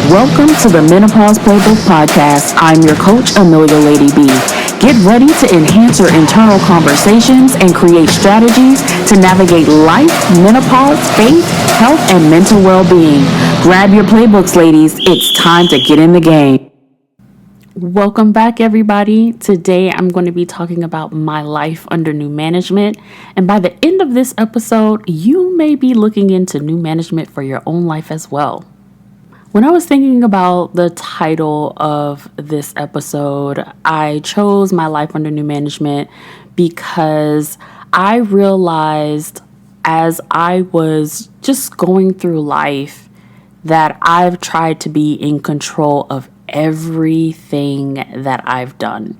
Welcome to the Menopause Playbook podcast. I'm your coach, Amelia Lady B. Get ready to enhance your internal conversations and create strategies to navigate life, menopause, faith, health, and mental well-being. Grab your playbooks, ladies. It's time to get in the game. Welcome back, everybody. Today, I'm going to be talking about my life under new management. And by the end of this episode, you may be looking into new management for your own life as well. When I was thinking about the title of this episode, I chose my life under new management because I realized as I was just going through life that I've tried to be in control of everything that I've done.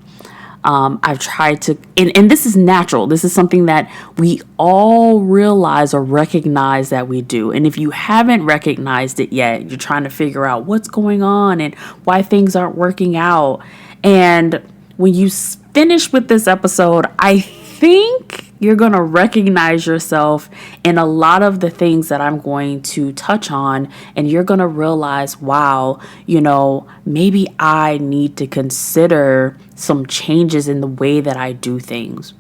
I've tried to, and this is natural. This is something that we all realize or recognize that we do. And if you haven't recognized it yet, you're trying to figure out what's going on and why things aren't working out. And when you finish with this episode, I think you're going to recognize yourself in a lot of the things that I'm going to touch on. And you're going to realize, wow, maybe I need to consider some changes in the way that I do things.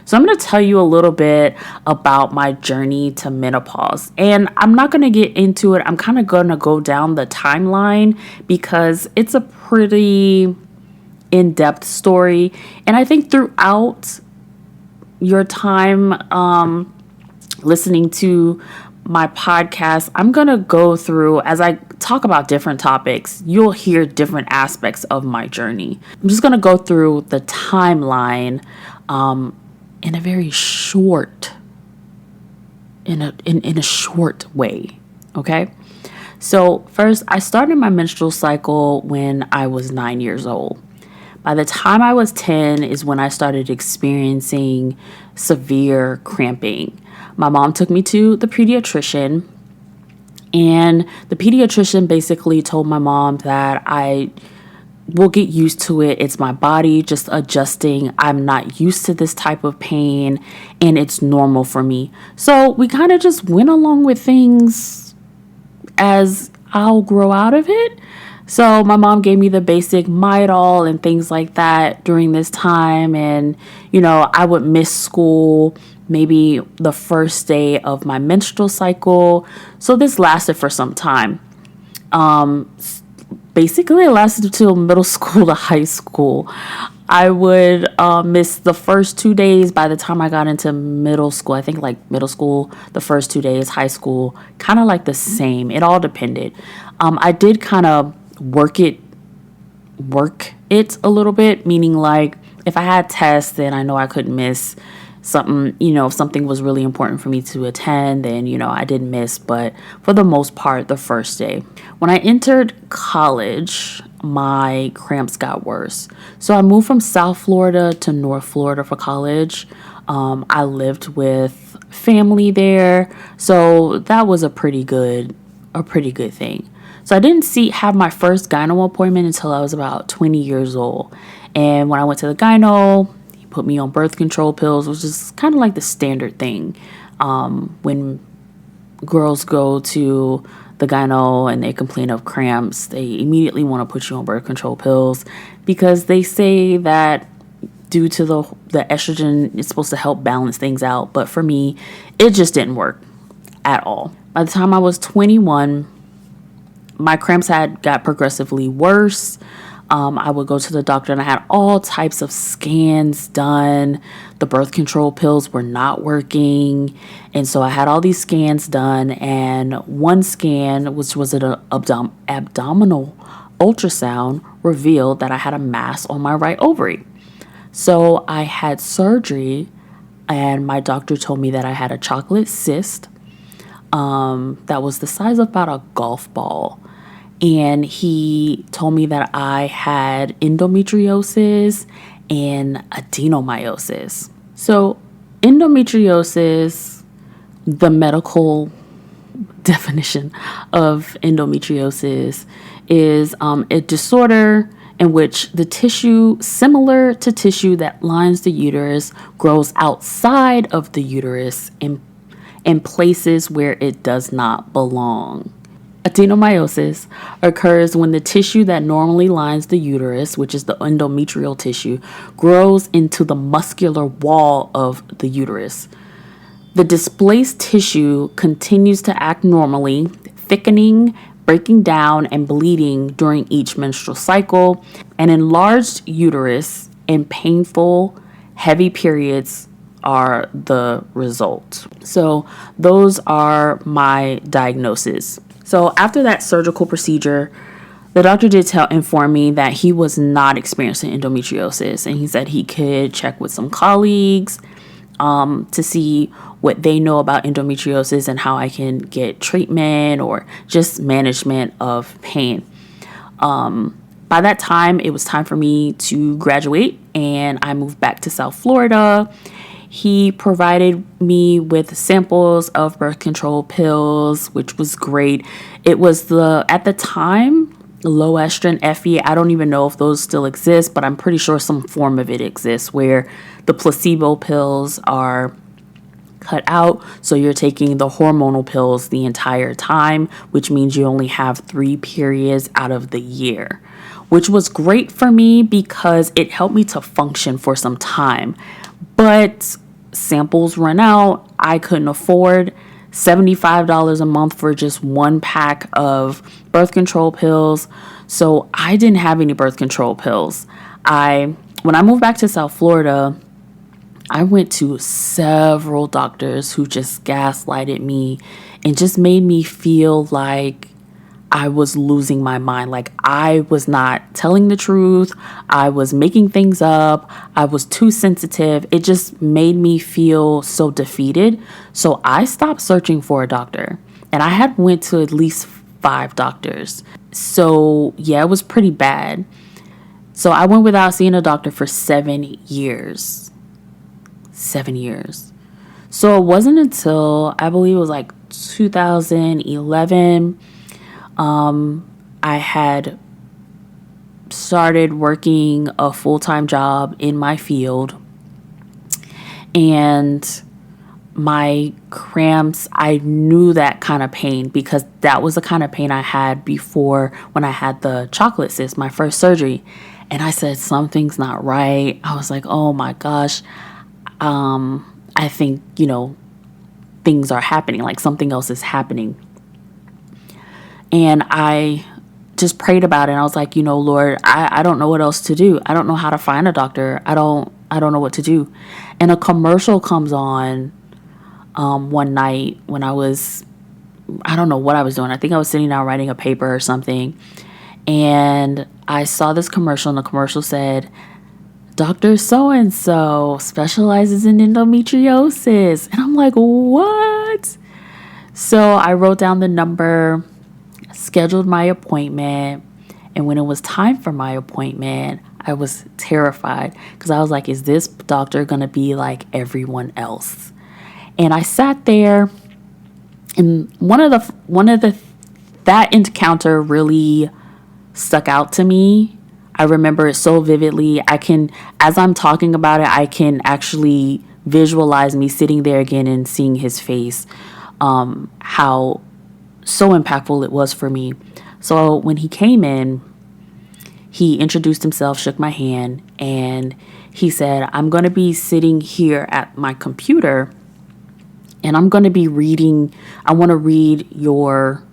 So I'm going to tell you a little bit about my journey to menopause. And I'm not going to get into it. I'm kind of going to go down the timeline because it's a pretty in-depth story. And I think throughout your time listening to my podcast, I'm going to go through, as I talk about different topics, you'll hear different aspects of my journey. I'm just going to go through the timeline in a very short, in a short way. Okay. So first, I started my menstrual cycle when I was 9 years old. By the time I was 10 is when I started experiencing severe cramping. My mom took me to the pediatrician, and the pediatrician basically told my mom that I will get used to it. It's my body just adjusting. I'm not used to this type of pain, and it's normal for me. So we kind of just went along with things as I'll grow out of it. So my mom gave me the basic Midol and things like that during this time. And, I would miss school maybe the first day of my menstrual cycle. So this lasted for some time. Basically, it lasted until middle school to high school. I would miss the first 2 days by the time I got into middle school. I think like middle school, the first 2 days, high school, kind of like the same. It all depended. I did kind of work it a little bit, meaning like if I had tests, then I know I couldn't miss something. If something was really important for me to attend, then I didn't miss. But for the most part, the first day. When I entered college, my cramps got worse. So I moved from South Florida to North Florida for college. I lived with family there, so that was a pretty good thing. So I didn't have my first gyno appointment until I was about 20 years old. And when I went to the gyno, he put me on birth control pills, which is kind of like the standard thing. When girls go to the gyno and they complain of cramps, they immediately want to put you on birth control pills because they say that due to the estrogen, it's supposed to help balance things out. But for me, it just didn't work at all. By the time I was 21, my cramps got progressively worse. I would go to the doctor and I had all types of scans done. The birth control pills were not working. And so I had all these scans done. And one scan, which was an abdominal ultrasound, revealed that I had a mass on my right ovary. So I had surgery and my doctor told me that I had a chocolate cyst that was the size of about a golf ball. And he told me that I had endometriosis and adenomyosis. So endometriosis, the medical definition of endometriosis, is a disorder in which the tissue, similar to tissue that lines the uterus, grows outside of the uterus in places where it does not belong. Adenomyosis occurs when the tissue that normally lines the uterus, which is the endometrial tissue, grows into the muscular wall of the uterus. The displaced tissue continues to act normally, thickening, breaking down, and bleeding during each menstrual cycle. An enlarged uterus and painful, heavy periods are the result. So those are my diagnoses. So after that surgical procedure, the doctor did inform me that he was not experiencing endometriosis, and he said he could check with some colleagues to see what they know about endometriosis and how I can get treatment or just management of pain. By that time, it was time for me to graduate, and I moved back to South Florida. He provided me with samples of birth control pills, which was great. It was at the time, low estrogen Effie. I don't even know if those still exist, but I'm pretty sure some form of it exists where the placebo pills are cut out. So you're taking the hormonal pills the entire time, which means you only have 3 periods out of the year, which was great for me because it helped me to function for some time. But samples run out. I couldn't afford $75 a month for just 1 pack of birth control pills. So I didn't have any birth control pills. When I moved back to South Florida, I went to several doctors who just gaslighted me and just made me feel like I was losing my mind. Like I was not telling the truth. I was making things up. I was too sensitive. It just made me feel so defeated. So I stopped searching for a doctor, and I had went to at least 5 doctors. So yeah, it was pretty bad. So I went without seeing a doctor for 7 years. 7 years. So it wasn't until I believe it was like 2011 I had started working a full-time job in my field, and my cramps, I knew that kind of pain because that was the kind of pain I had before when I had the chocolate cyst, my first surgery. And I said, something's not right. I was like, oh my gosh, I think, things are happening, like something else is happening. And I just prayed about it. And I was like, Lord, I don't know what else to do. I don't know how to find a doctor. I don't know what to do. And a commercial comes on one night when I don't know what I was doing. I think I was sitting down writing a paper or something. And I saw this commercial, and the commercial said, Dr. So-and-so specializes in endometriosis. And I'm like, what? So I wrote down the number, scheduled my appointment, and when it was time for my appointment, I was terrified because I was like, is this doctor going to be like everyone else? And I sat there, and that encounter really stuck out to me. I remember it so vividly. As I'm talking about it, I can actually visualize me sitting there again and seeing his face, how so impactful it was for me. So when he came in, he introduced himself, shook my hand, and he said, I'm going to be sitting here at my computer, and I'm going to be reading. I want to read your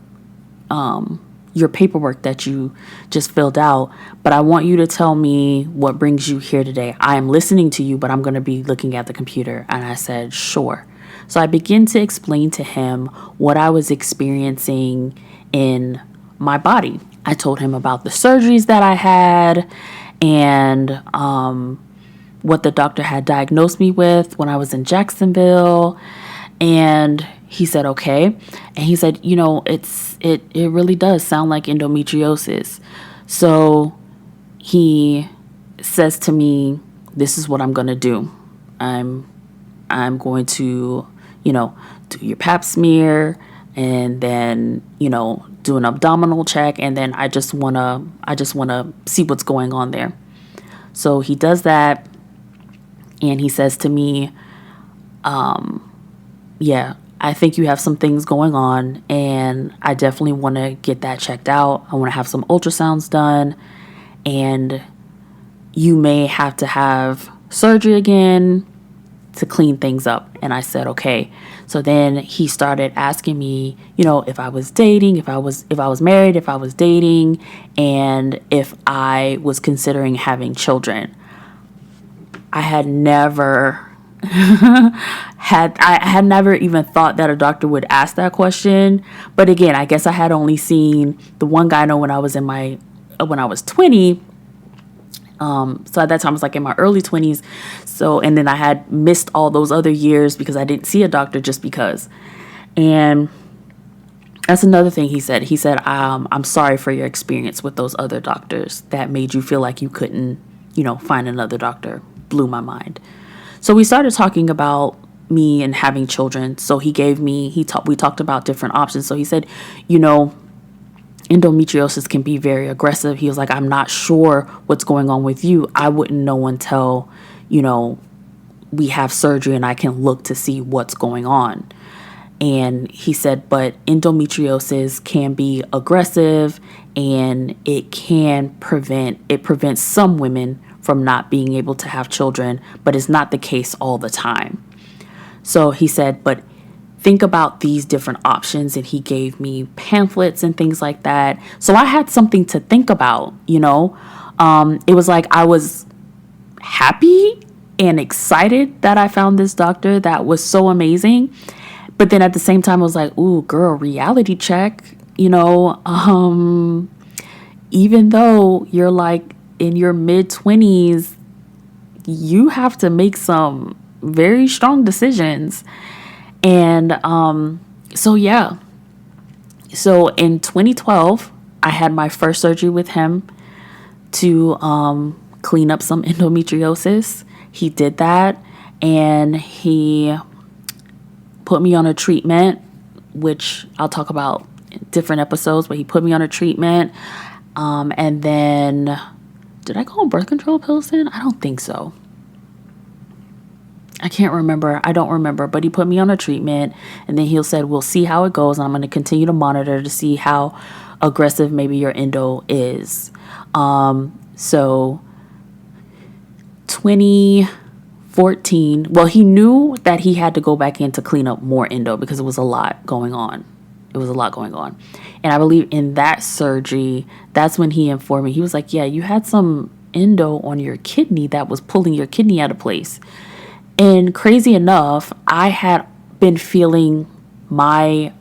paperwork that you just filled out, but I want you to tell me what brings you here today. I am listening to you, but I'm going to be looking at the computer. And I said, sure. So I began to explain to him what I was experiencing in my body. I told him about the surgeries that I had and what the doctor had diagnosed me with when I was in Jacksonville. And he said, okay. And he said, it really does sound like endometriosis. So he says to me, this is what I'm going to do. I'm going to, do your pap smear and then, do an abdominal check. And then I just want to see what's going on there. So he does that. And he says to me, I think you have some things going on, and I definitely want to get that checked out. I want to have some ultrasounds done, and you may have to have surgery again to clean things up. And I said, okay. So then he started asking me, if I was dating, if I was married, if I was dating, and if I was considering having children. I had never I had never even thought that a doctor would ask that question. But again, I guess I had only seen the one guy I know when I was 20. So at that time I was like in my early 20s. So, and then I had missed all those other years because I didn't see a doctor just because. And that's another thing he said. He said, I'm sorry for your experience with those other doctors that made you feel like you couldn't, find another doctor. Blew my mind. So we started talking about me and having children. So we talked about different options. So he said, endometriosis can be very aggressive. He was like, I'm not sure what's going on with you. I wouldn't know until, we have surgery and I can look to see what's going on. And he said, but endometriosis can be aggressive, and it prevents some women from not being able to have children, but it's not the case all the time. So he said, but think about these different options, and he gave me pamphlets and things like that. So I had something to think about, It was like I was happy and excited that I found this doctor that was so amazing. But then at the same time, I was like, ooh, girl, reality check, even though you're like in your mid-20s, you have to make some very strong decisions. And so in 2012, I had my first surgery with him to clean up some endometriosis. He did that, and he put me on a treatment, which I'll talk about in different episodes, but he put me on a treatment. And then, did I go on birth control pills then? I don't think so. I can't remember. I don't remember. But he put me on a treatment, and then he said, we'll see how it goes. And I'm going to continue to monitor to see how aggressive maybe your endo is. So 2014, well, he knew that he had to go back in to clean up more endo because it was a lot going on. And I believe in that surgery, that's when he informed me. He was like, yeah, you had some endo on your kidney that was pulling your kidney out of place. And crazy enough, I had been feeling my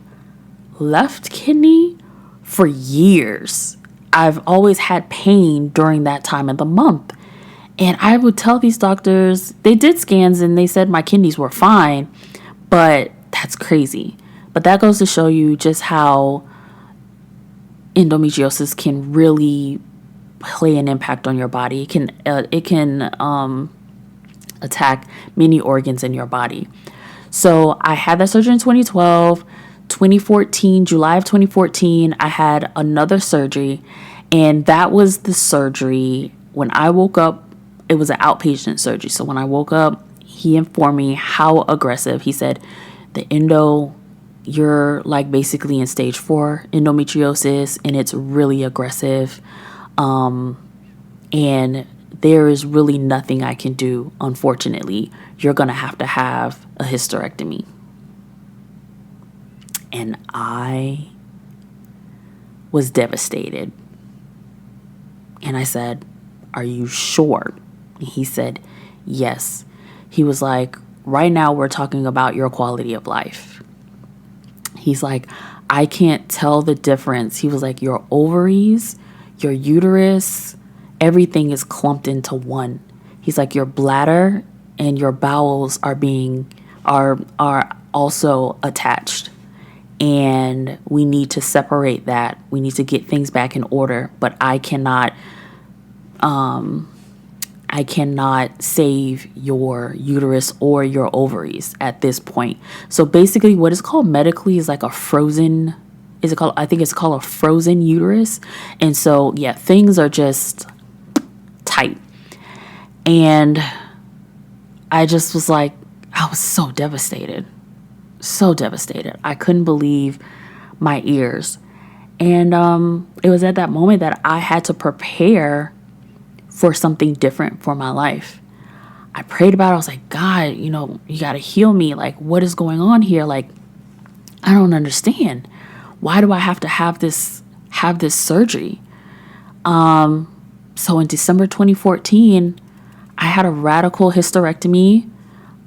left kidney for years. I've always had pain during that time of the month. And I would tell these doctors, they did scans and they said my kidneys were fine, but that's crazy. But that goes to show you just how endometriosis can really play an impact on your body. It can attack many organs in your body. So I had that surgery in 2012. 2014, July of 2014, I had another surgery, and that was the surgery when I woke up. It was an outpatient surgery. So when I woke up, he informed me how aggressive. He said, the endo, you're like basically in stage 4 endometriosis, and it's really aggressive. And there is really nothing I can do. Unfortunately, you're going to have a hysterectomy. And I was devastated. And I said, are you sure? And he said, yes. He was like, right now we're talking about your quality of life. He's like, I can't tell the difference. He was like, your ovaries, your uterus, everything is clumped into one. He's like, your bladder and your bowels are also attached. And we need to separate that. We need to get things back in order. But I cannot save your uterus or your ovaries at this point. So basically what is called medically is like a frozen, I think it's called a frozen uterus. And so, yeah, things are just tight. And I just was like, I was so devastated. so devastated. I couldn't believe my ears. And it was at that moment that I had to prepare for something different for my life. I prayed about it. I was like, God, you got to heal me. Like, what is going on here? Like, I don't understand. Why do I have to have this surgery? So in December 2014, I had a radical hysterectomy,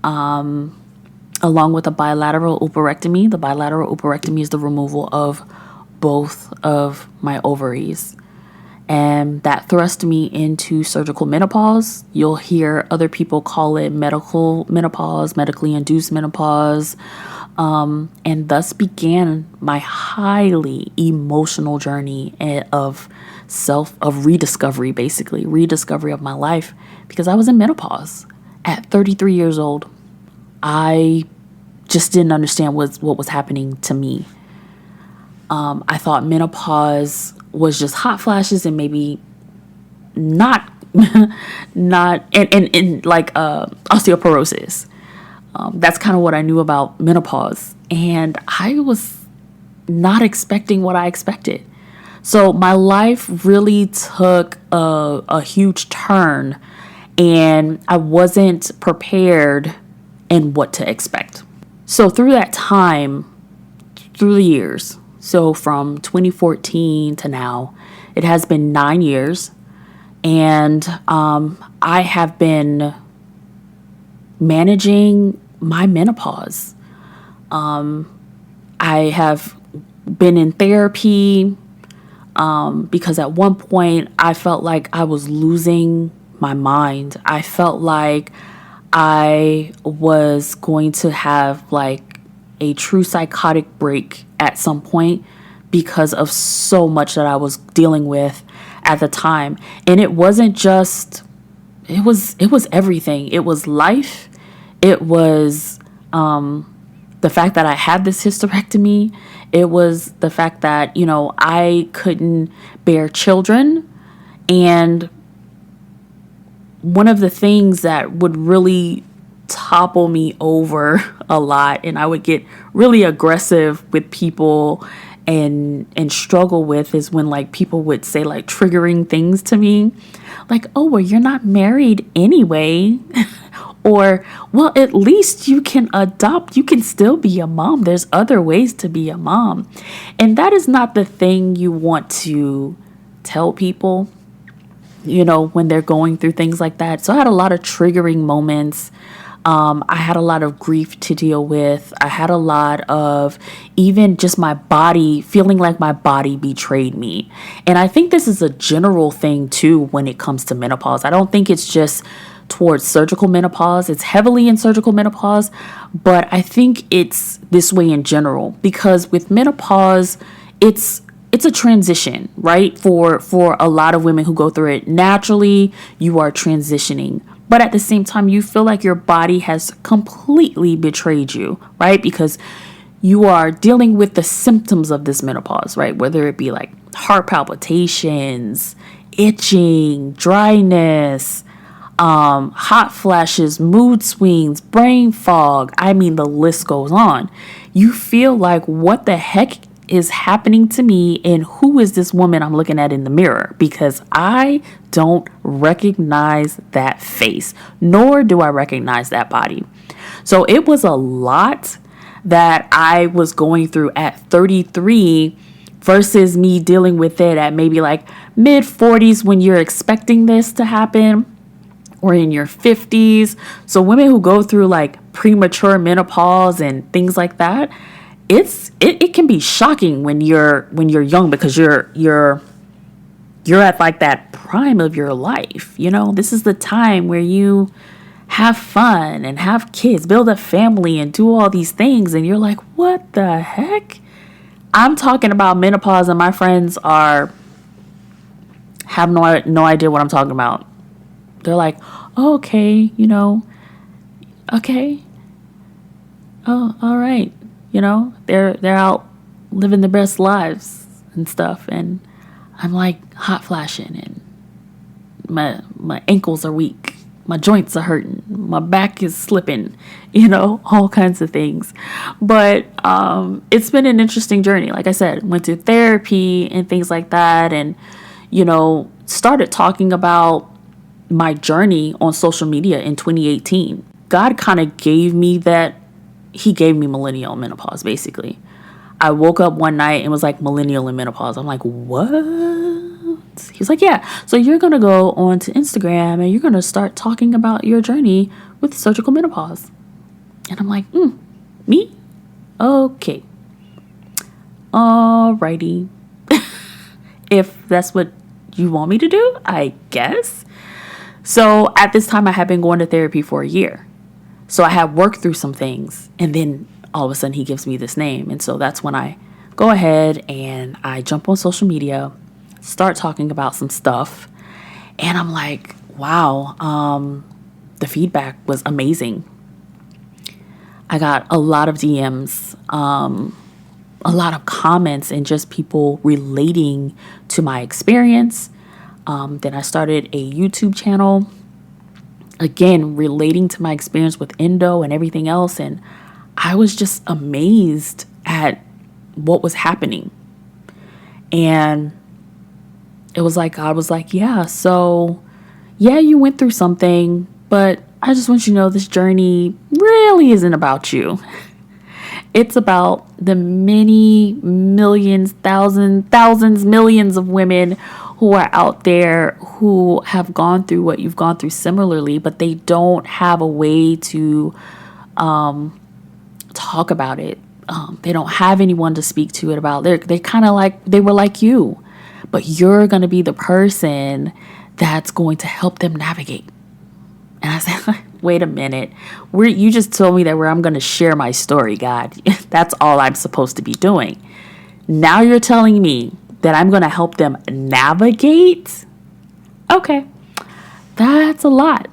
along with a bilateral oophorectomy. The bilateral oophorectomy is the removal of both of my ovaries. And that thrust me into surgical menopause. You'll hear other people call it medical menopause, medically induced menopause. And thus began my highly emotional journey of rediscovery, basically rediscovery of my life, because I was in menopause at 33 years old. I just didn't understand what was happening to me. I thought menopause was just hot flashes and maybe not and like osteoporosis. That's kind of what I knew about menopause, and I was not expecting what I expected. So my life really took a huge turn, and I wasn't prepared in what to expect. So through that time, through the years, so from 2014 to now, it has been 9 years, and I have been managing my menopause. I have been in therapy because at one point I felt like I was losing my mind. I felt like I was going to have like a true psychotic break at some point because of so much that I was dealing with at the time. And it wasn't just, it was everything. It was life. It was the fact that I had this hysterectomy. It was the fact that, I couldn't bear children. And one of the things that would really topple me over a lot, and I would get really aggressive with people and struggle with, is when like people would say like triggering things to me, like, oh, well, you're not married anyway. Or, well, at least you can adopt. You can still be a mom. There's other ways to be a mom. And that is not the thing you want to tell people, when they're going through things like that. So I had a lot of triggering moments. I had a lot of grief to deal with. I had a lot of even just my body, feeling like my body betrayed me. And I think this is a general thing too when it comes to menopause. I don't think it's just towards surgical menopause. It's heavily in surgical menopause, but I think it's this way in general, because with menopause, it's a transition, right? For a lot of women who go through it, naturally, you are transitioning. But at the same time, you feel like your body has completely betrayed you, right? Because you are dealing with the symptoms of this menopause, right? Whether it be like heart palpitations, itching, dryness, hot flashes, mood swings, brain fog. I mean, the list goes on. You feel like, what the heck is happening to me, and who is this woman I'm looking at in the mirror? Because I don't recognize that face, nor do I recognize that body. So it was a lot that I was going through at 33 versus me dealing with it at maybe like mid 40s when you're expecting this to happen, or in your 50s. So women who go through like premature menopause and things like that, it can be shocking when you're young, because you're at like that prime of your life. This is the time where you have fun and have kids, build a family and do all these things, and you're like, what the heck? I'm talking about menopause, and my friends have no idea what I'm talking about. They're like, oh, okay, okay. Oh, all right. They're out living their best lives and stuff. And I'm like hot flashing, and my ankles are weak. my joints are hurting, my back is slipping, all kinds of things. But it's been an interesting journey. Like I said, went to therapy and things like that, and started talking about my journey on social media in 2018. God kind of gave me that. He gave me millennial menopause, basically. I woke up one night and was like, millennial and menopause. I'm like, what? He's like, yeah. So you're going to go onto Instagram and you're going to start talking about your journey with surgical menopause. And I'm like, me? Okay. Alrighty. If that's what you want me to do, I guess. So at this time, I had been going to therapy for a year. So I had worked through some things, and then all of a sudden he gives me this name. And so that's when I go ahead and I jump on social media, start talking about some stuff. And I'm like, wow, the feedback was amazing. I got a lot of DMs, a lot of comments, and just people relating to my experience. Then I started a YouTube channel, again, relating to my experience with endo and everything else. And I was just amazed at what was happening. And it was like, God was like, yeah, you went through something, but I just want you to know this journey really isn't about you. It's about the many millions, thousands, millions of women who are out there who have gone through what you've gone through similarly, but they don't have a way to talk about it. They don't have anyone to speak to it about. They kind of like, they were like you, but you're going to be the person that's going to help them navigate. And I said, wait a minute. You just told me that I'm going to share my story, God. That's all I'm supposed to be doing. Now you're telling me that I'm going to help them navigate? Okay, that's a lot.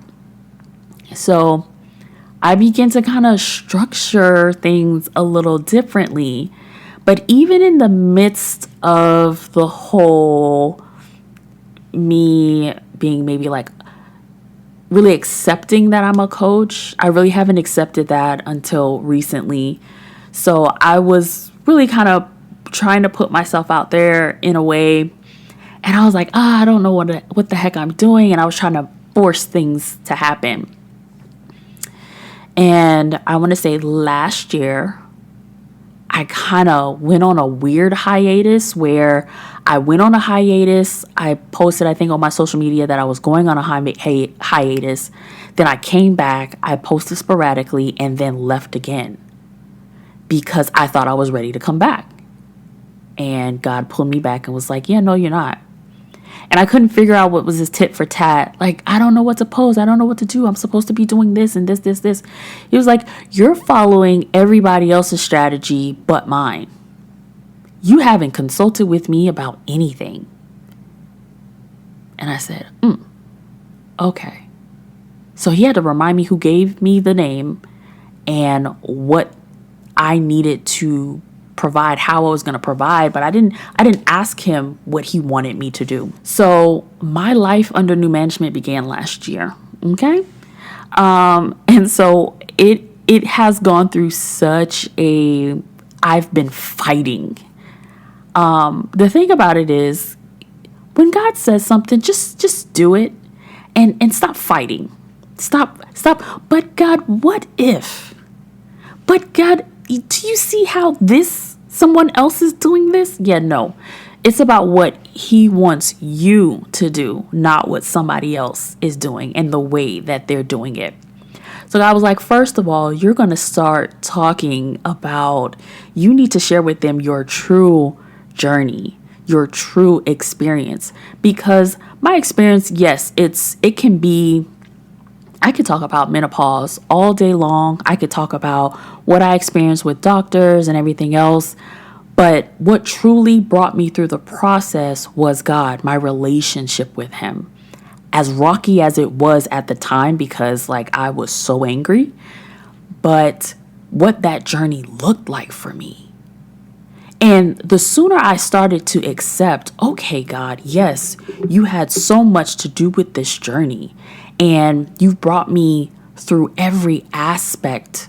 So I begin to kind of structure things a little differently. But even in the midst of the whole me being maybe like really accepting that I'm a coach, I really haven't accepted that until recently. So I was really kind of trying to put myself out there in a way, and I was like, I don't know what the heck I'm doing, and I was trying to force things to happen. And I want to say last year, I kind of went on a weird hiatus where I posted, I think, on my social media that I was going on a hiatus. Then I came back, I posted sporadically, and then left again because I thought I was ready to come back. And God pulled me back and was like, yeah, no, you're not. And I couldn't figure out what was his tit for tat. Like, I don't know what to post. I don't know what to do. I'm supposed to be doing this and this. He was like, you're following everybody else's strategy but mine. You haven't consulted with me about anything. And I said, okay. So he had to remind me who gave me the name and what I needed to provide, how I was going to provide, but I didn't ask him what he wanted me to do. So my life under new management began last year. Okay. And so it has gone through I've been fighting. The thing about it is when God says something, just do it and stop fighting. Stop. But God, what if? But God, do you see how someone else is doing this? Yeah, no. It's about what he wants you to do, not what somebody else is doing and the way that they're doing it. So God was like, first of all, you're going to start talking about, you need to share with them your true journey, your true experience. Because my experience, yes, it can be, I could talk about menopause all day long. I could talk about what I experienced with doctors and everything else. But what truly brought me through the process was God, my relationship with him. As rocky as it was at the time, because I was so angry, but what that journey looked like for me. And the sooner I started to accept, okay, God, yes, you had so much to do with this journey. And you've brought me through every aspect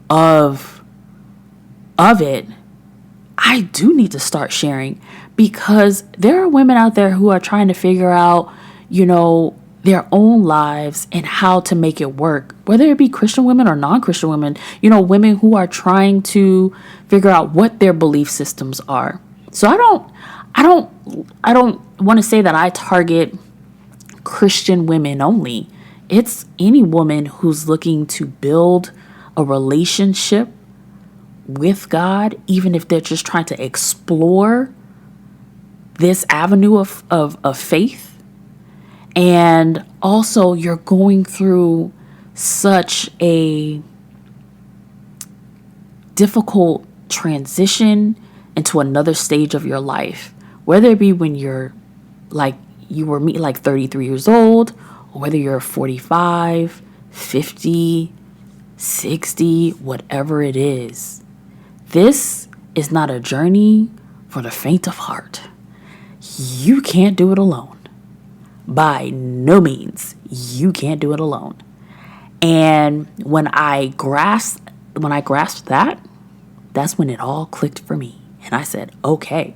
of it. I do need to start sharing, because there are women out there who are trying to figure out, their own lives and how to make it work, whether it be Christian women or non-Christian women, women who are trying to figure out what their belief systems are. So I don't want to say that I target Christian women only. It's any woman who's looking to build a relationship with God, even if they're just trying to explore this avenue of faith. And also, you're going through such a difficult transition into another stage of your life, whether it be when you were 33 years old, or whether you're 45, 50, 60, whatever it is. This is not a journey for the faint of heart. You can't do it alone. By no means, you can't do it alone. And when I grasped that, that's when it all clicked for me. And I said, okay,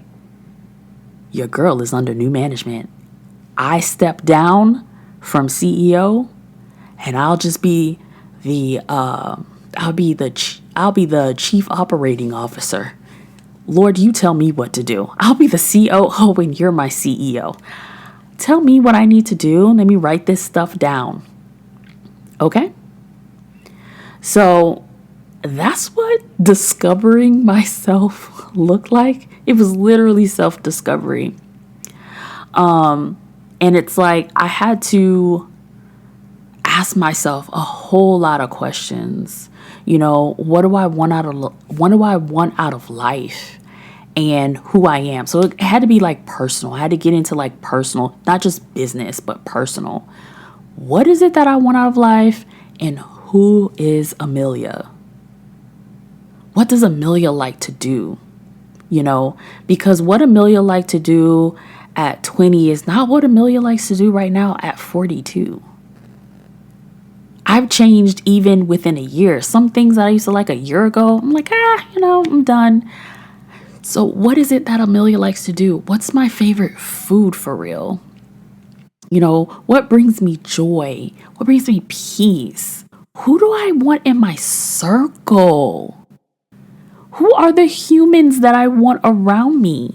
your girl is under new management. I step down from CEO, and I'll just be I'll be the chief operating officer. Lord, you tell me what to do. I'll be the COO and you're my CEO. Tell me what I need to do. Let me write this stuff down. Okay? So that's what discovering myself looked like. It was literally self-discovery. And it's like I had to ask myself a whole lot of questions. What do I want out of life? And who I am. So it had to be personal. I had to get into personal, not just business, but personal. What is it that I want out of life? And who is Amelia? What does Amelia like to do? Because what Amelia liked to do at 20 is not what Amelia likes to do right now at 42. I've changed even within a year. Some things that I used to like a year ago, I'm like, I'm done. So what is it that Amelia likes to do? What's my favorite food for real? What brings me joy? What brings me peace? Who do I want in my circle? Who are the humans that I want around me?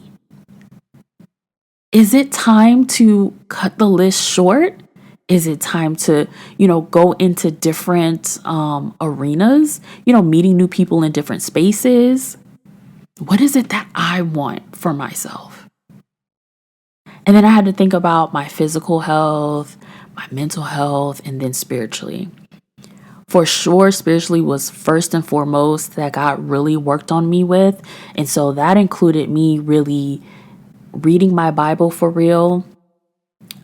Is it time to cut the list short? Is it time to, go into different arenas, meeting new people in different spaces? What is it that I want for myself? And then I had to think about my physical health, my mental health, and then spiritually. For sure, spiritually was first and foremost that God really worked on me with. And so that included me really reading my Bible for real.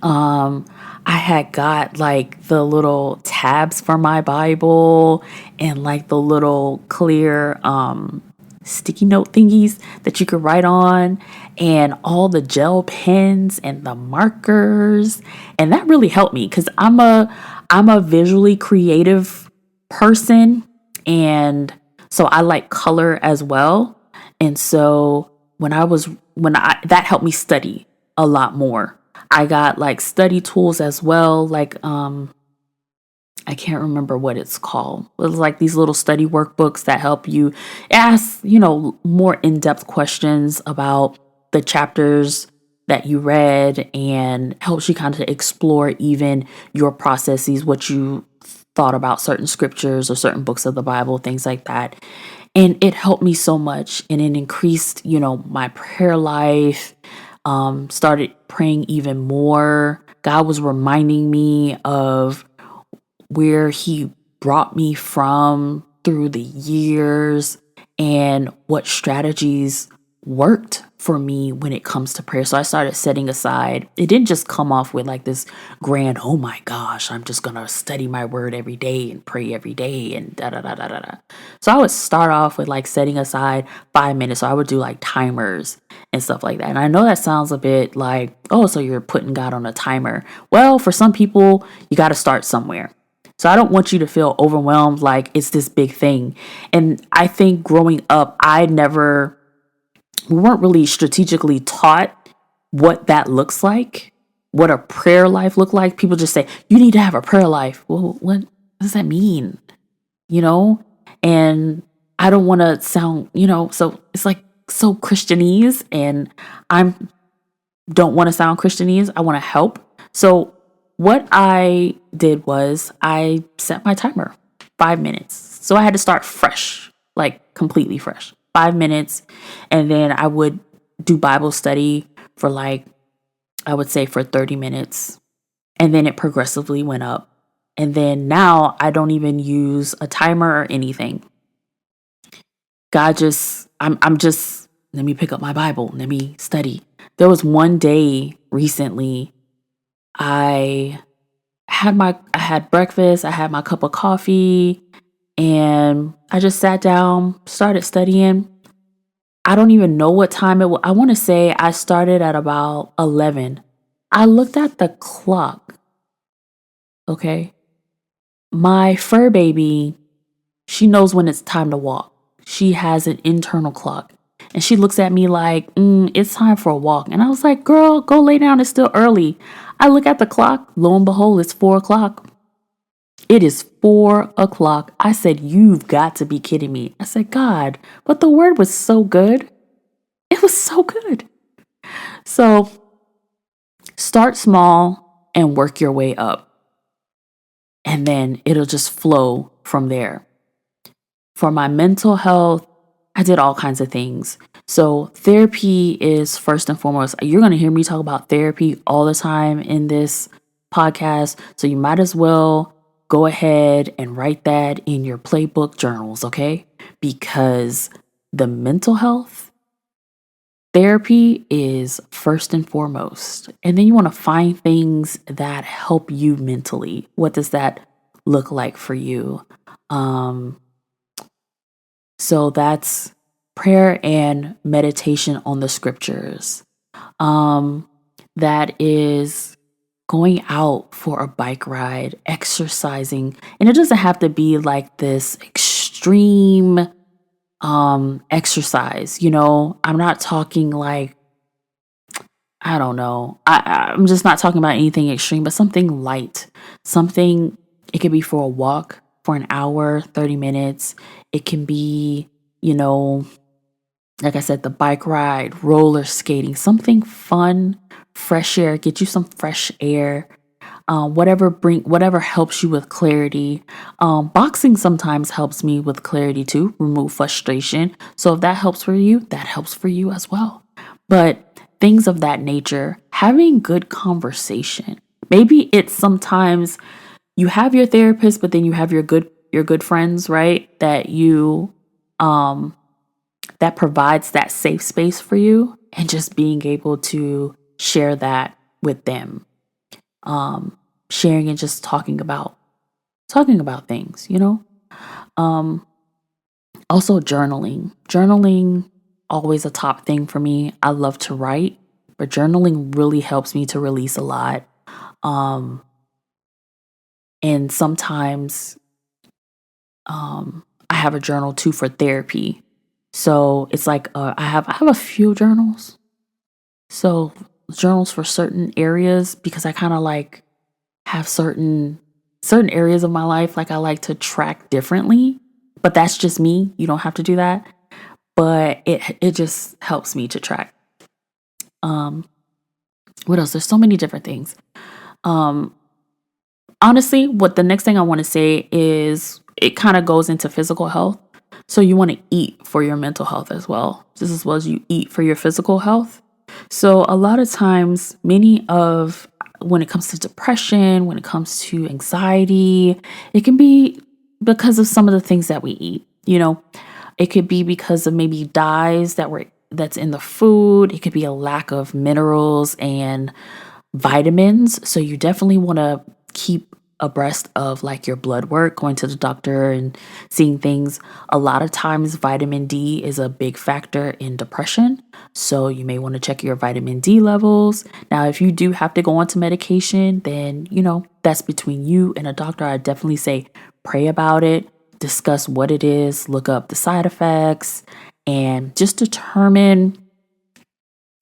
I had got the little tabs for my Bible and the little clear sticky note thingies that you could write on, and all the gel pens and the markers. And that really helped me because I'm a visually creative person, and so I like color as well. And so that helped me study a lot more. I got study tools as well, I can't remember what it's called. It was these little study workbooks that help you ask, more in-depth questions about the chapters that you read, and helps you kind of explore even your processes, what you thought about certain scriptures or certain books of the Bible, things like that. And it helped me so much, and it increased, my prayer life, started praying even more. God was reminding me of where he brought me from through the years and what strategies worked for me when it comes to prayer. So I started setting aside. It didn't just come off with like this grand, oh my gosh, I'm just going to study my word every day and pray every day and da da da da da da. So I would start off with like setting aside 5 minutes. So I would do like timers and stuff like that. And I know that sounds a bit like, oh, so you're putting God on a timer. Well, for some people, you got to start somewhere. So I don't want you to feel overwhelmed like it's this big thing. And I think growing up, we weren't really strategically taught what that looks like, what a prayer life looked like. People just say, you need to have a prayer life. Well, what does that mean? And I don't want to sound, so it's like so Christianese, and I don't want to sound Christianese. I want to help. So what I did was I set my timer, 5 minutes. So I had to start fresh, like completely fresh. 5 minutes, and then I would do Bible study for I would say for 30 minutes, and then it progressively went up. And then now I don't even use a timer or anything. I'm just, let me pick up my Bible, let me study. There was one day recently, I had breakfast, I had my cup of coffee, and I just sat down, started studying. I don't even know what time it was. I want to say I started at about 11. I looked at the clock. Okay. My fur baby, she knows when it's time to walk. She has an internal clock. And she looks at me like, it's time for a walk. And I was like, girl, go lay down. It's still early. I look at the clock. Lo and behold, it's 4:00. It is 4:00. I said, you've got to be kidding me. I said, God, but the word was so good. It was so good. So start small and work your way up. And then it'll just flow from there. For my mental health, I did all kinds of things. So therapy is first and foremost. You're going to hear me talk about therapy all the time in this podcast. So you might as well go ahead and write that in your Playbook journals, okay? Because the mental health therapy is first and foremost. And then you want to find things that help you mentally. What does that look like for you? So that's prayer and meditation on the scriptures. That is going out for a bike ride, exercising. And it doesn't have to be like this extreme exercise. I'm not talking like, I don't know. I'm just not talking about anything extreme, but something light. It could be for a walk for an hour, 30 minutes. It can be, like I said, the bike ride, roller skating, something fun, fresh air, get you some fresh air, whatever helps you with clarity. Boxing sometimes helps me with clarity too, remove frustration. So if that helps for you, that helps for you as well. But things of that nature, having good conversation. Maybe it's sometimes you have your therapist, but then you have your good friends, right? That you, that provides that safe space for you, and just being able to share that with them. Sharing and just talking about things, Also journaling, always a top thing for me. I love to write, but journaling really helps me to release a lot. And sometimes, I have a journal too for therapy. So it's like, I have a few journals. So journals for certain areas, because I kind of like have certain areas of my life, like I like to track differently, but that's just me. You don't have to do that, but it just helps me to track. What else? There's so many different things. Honestly, what the next thing I want to say is it kind of goes into physical health. So you want to eat for your mental health as well, just as well as you eat for your physical health. So a lot of times, when it comes to depression, when it comes to anxiety, it can be because of some of the things that we eat. It could be because of maybe dyes that we're that's in the food. It could be a lack of minerals and vitamins. So you definitely want to keep abreast of like your blood work, going to the doctor and seeing things. A lot of times vitamin D is a big factor in depression. So you may want to check your vitamin D levels. Now, if you do have to go onto medication, then, that's between you and a doctor. I definitely say pray about it, discuss what it is, look up the side effects, and just determine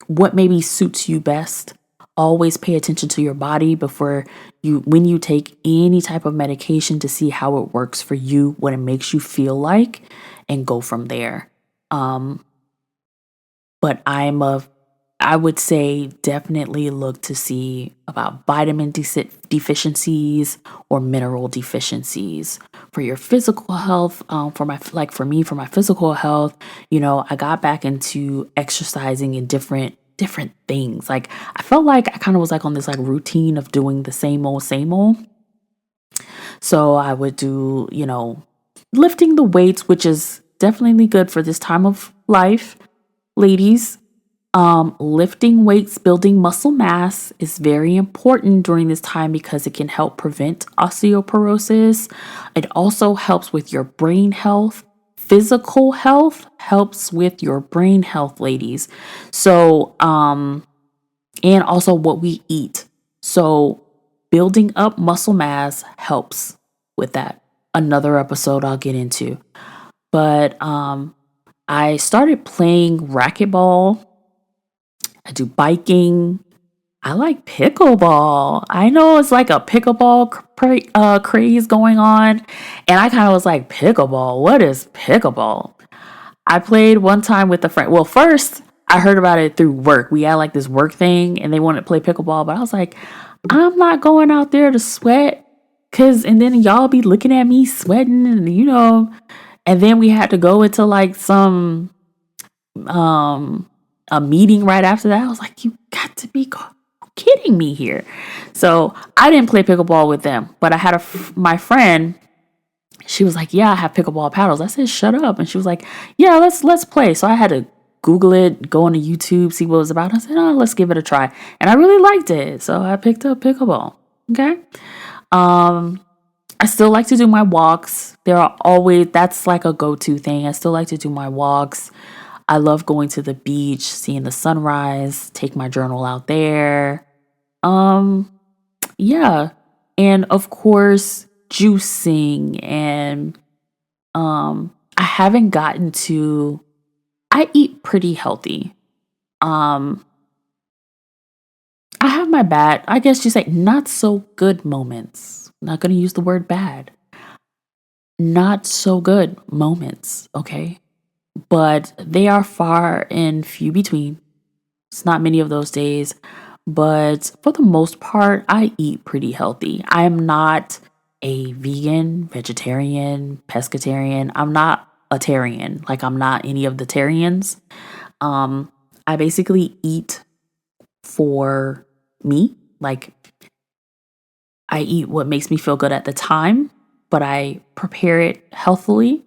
what maybe suits you best. Always pay attention to your body when you take any type of medication, to see how it works for you, what it makes you feel like, and go from there. But I would say definitely look to see about vitamin deficiencies or mineral deficiencies for your physical health. For my physical health, I got back into exercising in different things. Like, I felt like I kind of was like on this like routine of doing the same old. So I would do, lifting the weights, which is definitely good for this time of life, ladies. Lifting weights, building muscle mass is very important during this time because it can help prevent osteoporosis. It also helps with your brain health. Physical health helps with your brain health, ladies. So, and also what we eat. So building up muscle mass helps with that. Another episode I'll get into. But I started playing racquetball. I do biking. I like pickleball. I know it's like a pickleball craze going on. And I kind of was like, pickleball? What is pickleball? I played one time with a friend. Well, first, I heard about it through work. We had like this work thing and they wanted to play pickleball. But I was like, I'm not going out there to sweat. And then y'all be looking at me sweating and, and then we had to go into like some a meeting right after that. I was like, you got to be kidding me here. So I didn't play pickleball with them, but I had my friend, she was like, yeah, I have pickleball paddles. I said, shut up. And she was like, yeah, let's play. So I had to Google it, go on to YouTube, see what it was about. I said, oh, let's give it a try. And I really liked it. So I picked up pickleball. Okay. I still like to do my walks. That's like a go-to thing. I still like to do my walks. I love going to the beach, seeing the sunrise, take my journal out there. Yeah. And of course, juicing and I eat pretty healthy. I have my I guess you say not so good moments. Not going to use the word bad. Not so good moments, okay? But they are far and few between. It's not many of those days. But for the most part, I eat pretty healthy. I am not a vegan, vegetarian, pescatarian. I'm not a tarian. Like, I'm not any of the tarians. I basically eat for me. Like, I eat what makes me feel good at the time, but I prepare it healthily.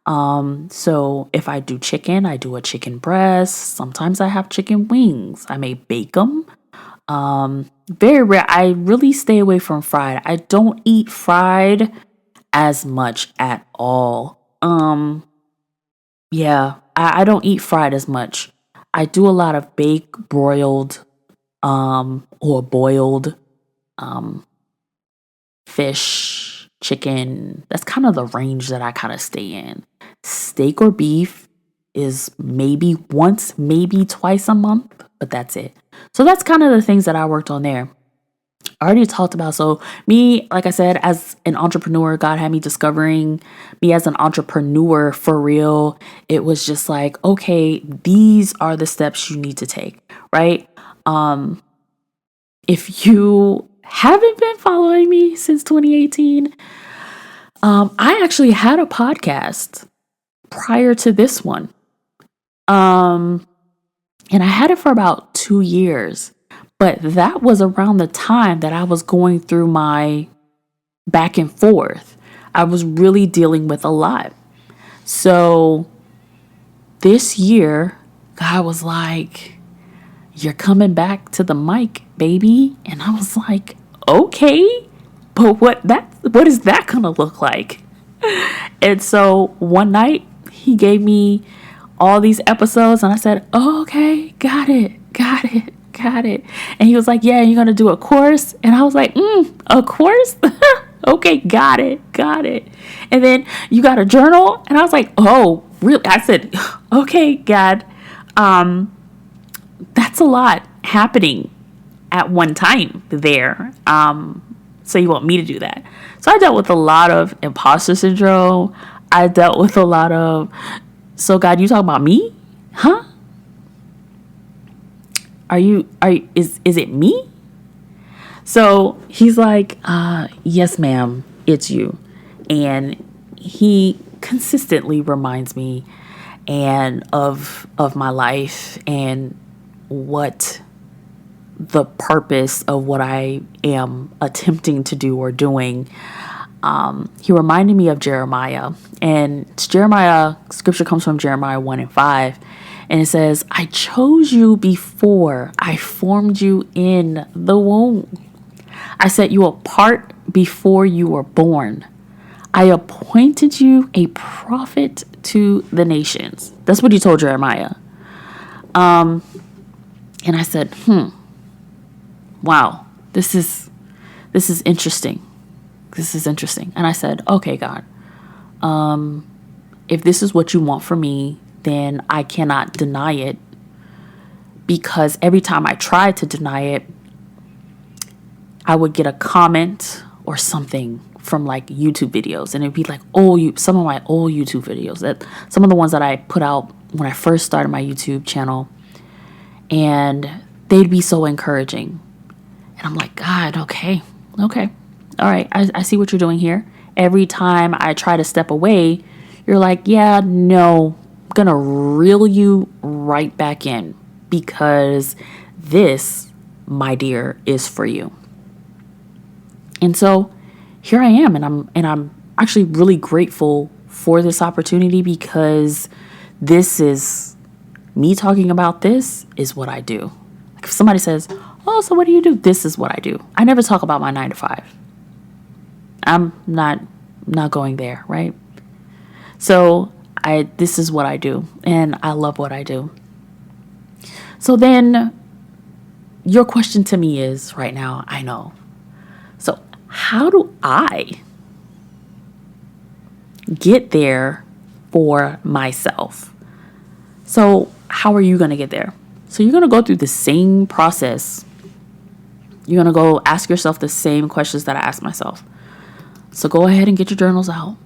So if I do chicken, I do a chicken breast. Sometimes I have chicken wings. I may bake them. Very rare. I really stay away from fried. I don't eat fried as much at all. Yeah, I don't eat fried as much. I do a lot of baked, broiled, or boiled, fish, chicken. That's kind of the range that I kind of stay in. Steak or beef is maybe once, maybe twice a month, but that's it. So that's kind of the things that I worked on there. I already talked about. So me, like I said, as an entrepreneur, God had me discovering me as an entrepreneur for real. It was just like, okay, these are the steps you need to take, right? If you haven't been following me since 2018, I actually had a podcast prior to this one. And I had it for about 2 years, but that was around the time that I was going through my back and forth. I was really dealing with a lot. So this year, God was like, you're coming back to the mic, baby. And I was like, okay, but what is that going to look like? And so one night he gave me all these episodes and I said, oh, okay, got it. And he was like, yeah, you're going to do a course. And I was like, a course? Okay, got it. And then you got a journal? And I was like, oh, really? I said, okay, God, that's a lot happening at one time there. So you want me to do that? So I dealt with a lot of imposter syndrome. I dealt with a lot of, so God, you talking about me? Huh? Is it me? So he's like, yes, ma'am, it's you. And he consistently reminds me of my life and what the purpose of what I am attempting to do or doing. He reminded me of Jeremiah, and scripture comes from Jeremiah 1:5. And it says, I chose you before I formed you in the womb. I set you apart before you were born. I appointed you a prophet to the nations. That's what he told Jeremiah. And I said, wow, this is interesting. This is interesting. And I said, okay, God, if this is what you want for me, then I cannot deny it, because every time I tried to deny it, I would get a comment or something from like YouTube videos, and it'd be like some of my old YouTube videos, that some of the ones that I put out when I first started my YouTube channel, and they'd be so encouraging. And I'm like, God, okay, all right, I see what you're doing here. Every time I try to step away, you're like, yeah, no, I'm gonna reel you right back in, because this, my dear, is for you. And so here I am, and I'm actually really grateful for this opportunity, because this is me talking about this is what I do. Like if somebody says, oh, so what do you do? This is what I do. I never talk about my 9 to 5. I'm not going there, right? So this is what I do, and I love what I do. So then your question to me is right now, I know. So how do I get there for myself? So how are you going to get there? So you're going to go through the same process. You're going to go ask yourself the same questions that I asked myself. So go ahead and get your journals out.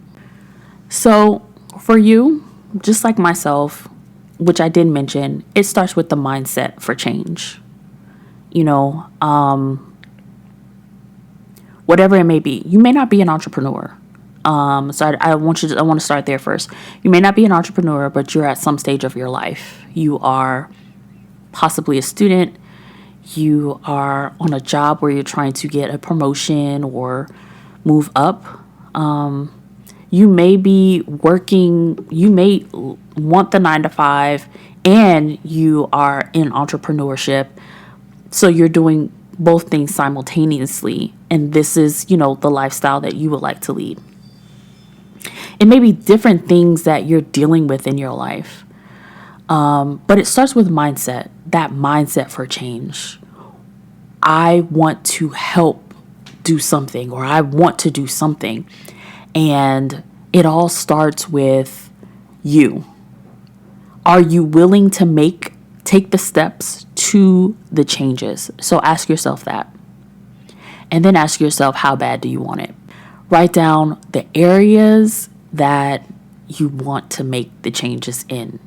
So for you, just like myself, which I did mention, it starts with the mindset for change. Whatever it may be. You may not be an entrepreneur. So I want to start there first. You may not be an entrepreneur, but you're at some stage of your life. You are possibly a student. You are on a job where you're trying to get a promotion or move up. You may be working, you may want the 9 to 5, and you are in entrepreneurship. So you're doing both things simultaneously. And this is, the lifestyle that you would like to lead. It may be different things that you're dealing with in your life. But it starts with mindset, that mindset for change. I want to help do something, or I want to do something. And it all starts with you. Are you willing to take the steps to the changes? So ask yourself that. And then ask yourself, how bad do you want it? Write down the areas that you want to make the changes in.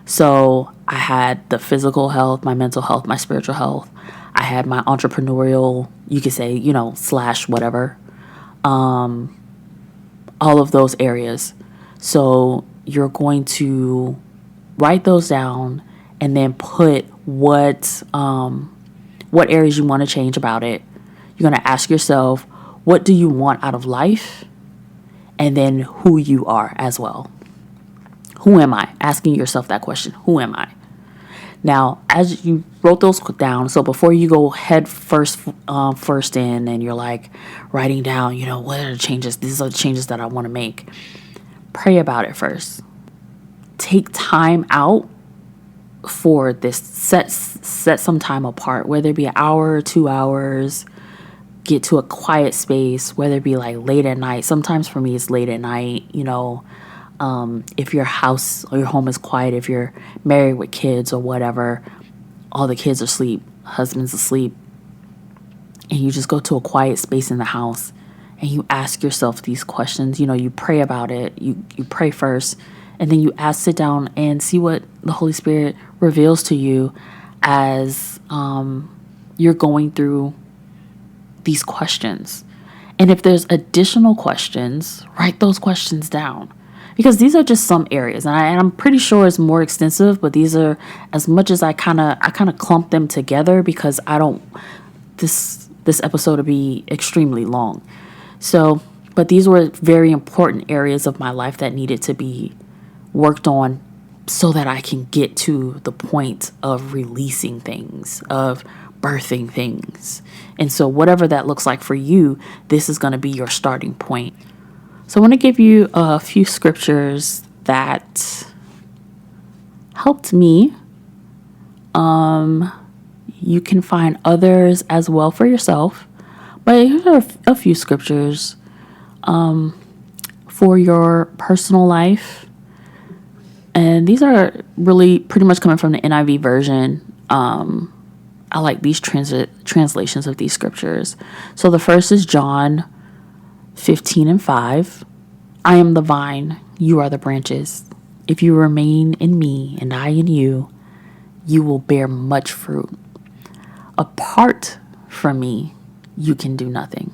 So I had the physical health, my mental health, my spiritual health. I had my entrepreneurial, you could say, / whatever. All of those areas. So you're going to write those down and then put what areas you want to change about it. You're going to ask yourself, what do you want out of life? And then who you are as well. Who am I? Asking yourself that question. Who am I? Now, as you wrote those down, so before you go head first in and you're like writing down, what are the changes? These are the changes that I want to make. Pray about it first. Take time out for this. Set some time apart, whether it be an hour or 2 hours. Get to a quiet space, whether it be like late at night. Sometimes for me, it's late at night, if your house or your home is quiet, if you're married with kids or whatever, all the kids are asleep, husband's asleep, and you just go to a quiet space in the house and you ask yourself these questions. You pray about it. You pray first, and then you sit down and see what the Holy Spirit reveals to you as you're going through these questions. And if there's additional questions, write those questions down, because these are just some areas, and I'm pretty sure it's more extensive, but these are, as much as I kind of clump them together, because I don't this episode to be extremely long. So, but these were very important areas of my life that needed to be worked on so that I can get to the point of releasing things, of birthing things. And so whatever that looks like for you, this is going to be your starting point. So I want to give you a few scriptures that helped me. You can find others as well for yourself, but here are a few scriptures for your personal life. And these are really pretty much coming from the NIV version. I like these translations of these scriptures. So the first is John 15:5. I am the vine, you are the branches. If you remain in me and I in you, you will bear much fruit. Apart from me, you can do nothing.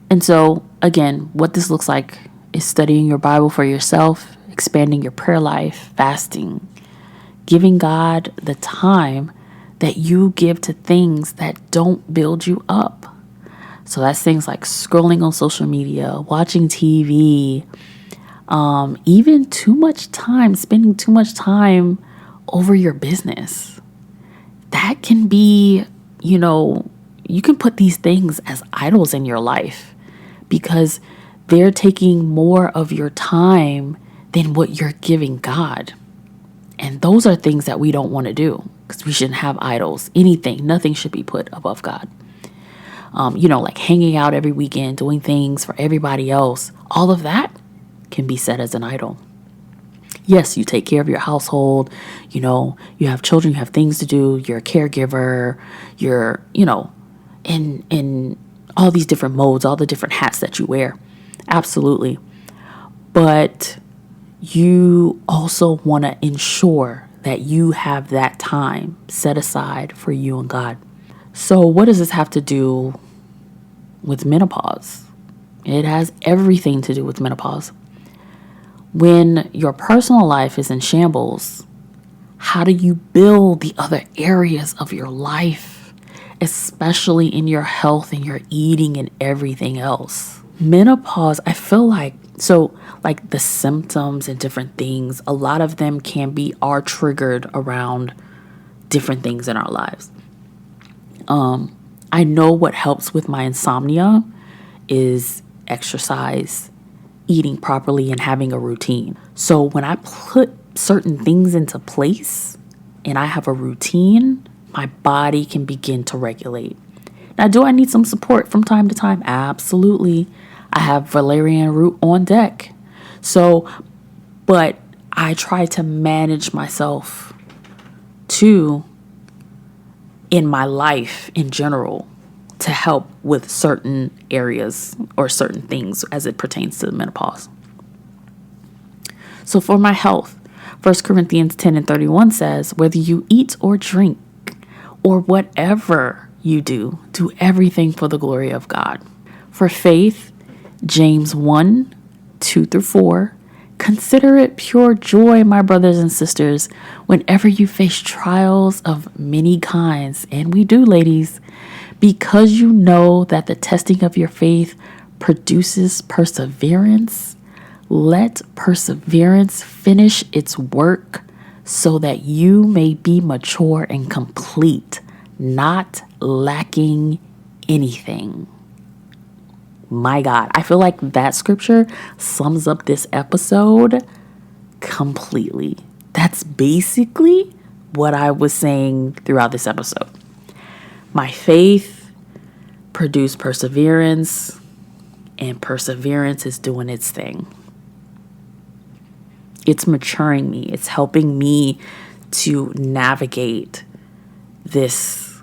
And so, again, what this looks like is studying your Bible for yourself, expanding your prayer life, fasting, giving God the time that you give to things that don't build you up. So that's things like scrolling on social media, watching TV, even spending too much time over your business. That can be, you can put these things as idols in your life because they're taking more of your time than what you're giving God. And those are things that we don't want to do, because we shouldn't have idols. Nothing should be put above God. Like hanging out every weekend, doing things for everybody else. All of that can be set as an idol. Yes, you take care of your household. You have children, you have things to do. You're a caregiver. You're, in all these different modes, all the different hats that you wear. Absolutely. But you also want to ensure that you have that time set aside for you and God. So what does this have to do with menopause? It has everything to do with menopause. When your personal life is in shambles, how do you build the other areas of your life, especially in your health and your eating and everything else? Menopause, I feel like, like the symptoms and different things, a lot of them are triggered around different things in our lives. I know what helps with my insomnia is exercise, eating properly, and having a routine. So when I put certain things into place and I have a routine, my body can begin to regulate. Now, do I need some support from time to time? Absolutely. I have valerian root on deck. But I try to manage myself too in my life in general to help with certain areas or certain things as it pertains to menopause. So for my health, 1 Corinthians 10:31 says, whether you eat or drink or whatever you do everything for the glory of God. For faith, James 1:2-4, consider it pure joy, my brothers and sisters, whenever you face trials of many kinds. And we do, ladies, because you know that the testing of your faith produces perseverance. Let perseverance finish its work so that you may be mature and complete, not lacking anything. My God, I feel like that scripture sums up this episode completely. That's basically what I was saying throughout this episode. My faith produced perseverance, and perseverance is doing its thing. It's maturing me. It's helping me to navigate this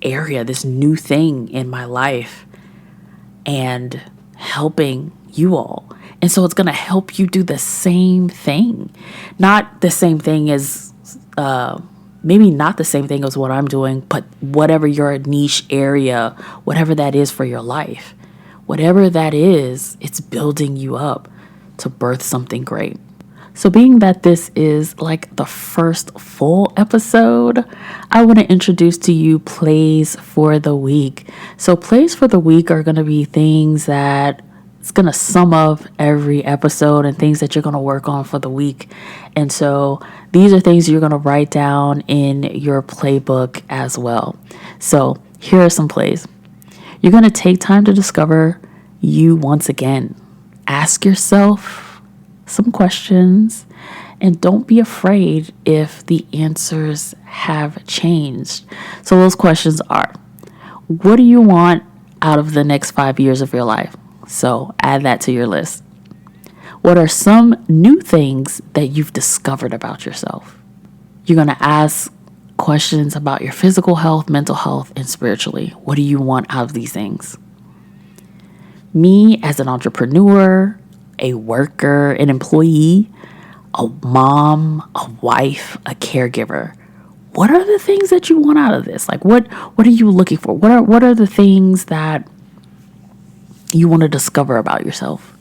area, this new thing in my life, and helping you all. And so it's going to help you do the same thing. Not the same thing as, maybe not the same thing as what I'm doing, but whatever your niche area, whatever that is for your life, whatever that is, it's building you up to birth something great. So being that this is like the first full episode, I want to introduce to you plays for the week. So plays for the week are going to be things that it's going to sum up every episode and things that you're going to work on for the week. And so these are things you're going to write down in your playbook as well. So here are some plays. You're going to take time to discover you once again. Ask yourself some questions and don't be afraid if the answers have changed. So those questions are, what do you want out of the next 5 years of your life? So add that to your list. What are some new things that you've discovered about yourself? You're going to ask questions about your physical health, mental health, and spiritually. What do you want out of these things? Me as an entrepreneur, a worker, an employee, a mom, a wife, a caregiver. What are the things that you want out of this? Like what are you looking for? What are the things that you want to discover about yourself?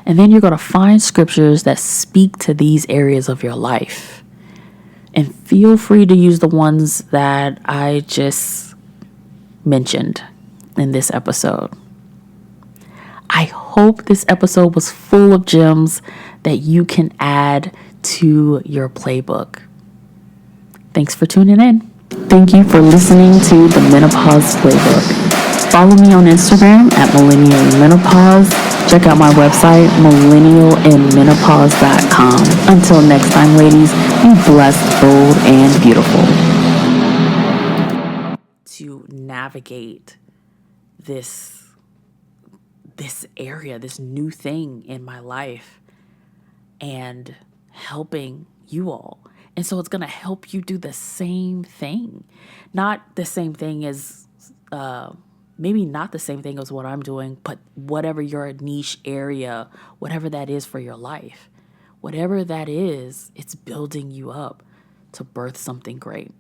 And then you're going to find scriptures that speak to these areas of your life. And feel free to use the ones that I just mentioned in this episode. I hope this episode was full of gems that you can add to your playbook. Thanks for tuning in. Thank you for listening to the Menopause Playbook. Follow me on Instagram at millennialmenopause. Check out my website, millennialandmenopause.com. Until next time, ladies, be blessed, bold, and beautiful. To navigate this area, this new thing in my life, and helping you all. And so it's going to help you do the same thing. Not the same thing as, maybe not the same thing as what I'm doing, but whatever your niche area, whatever that is for your life, whatever that is, it's building you up to birth something great.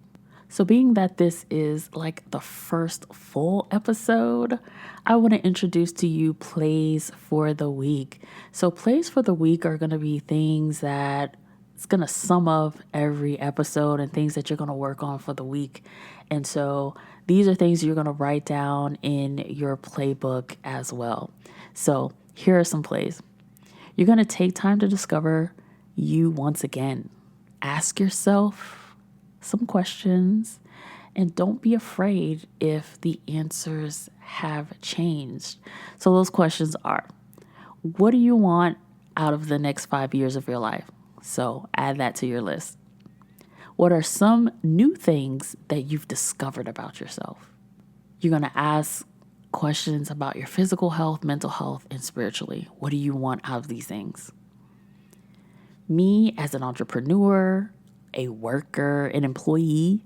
So being that this is like the first full episode, I want to introduce to you plays for the week. So plays for the week are going to be things that it's going to sum up every episode and things that you're going to work on for the week. And so these are things you're going to write down in your playbook as well. So here are some plays. You're going to take time to discover you once again. Ask yourself some questions and don't be afraid if the answers have changed. So those questions are, what do you want out of the next 5 years of your life? So add that to your list. What are some new things that you've discovered about yourself? You're going to ask questions about your physical health, mental health, and spiritually. What do you want out of these things? Me as an entrepreneur, a worker, an employee,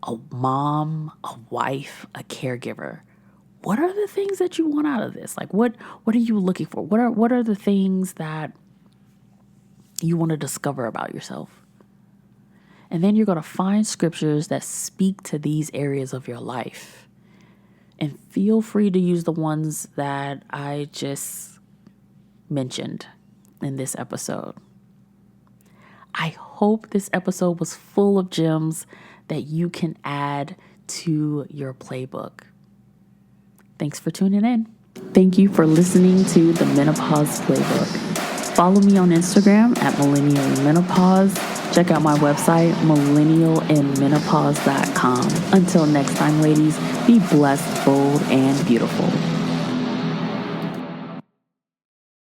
a mom, a wife, a caregiver. What are the things that you want out of this? Like what are you looking for? What are the things that you want to discover about yourself? And then you're going to find scriptures that speak to these areas of your life. And feel free to use the ones that I just mentioned in this episode. I hope this episode was full of gems that you can add to your playbook. Thanks for tuning in. Thank you for listening to the Menopause Playbook. Follow me on Instagram at Millennial in Menopause. Check out my website, millennialinmenopause.com. Until next time, ladies, be blessed, bold, and beautiful.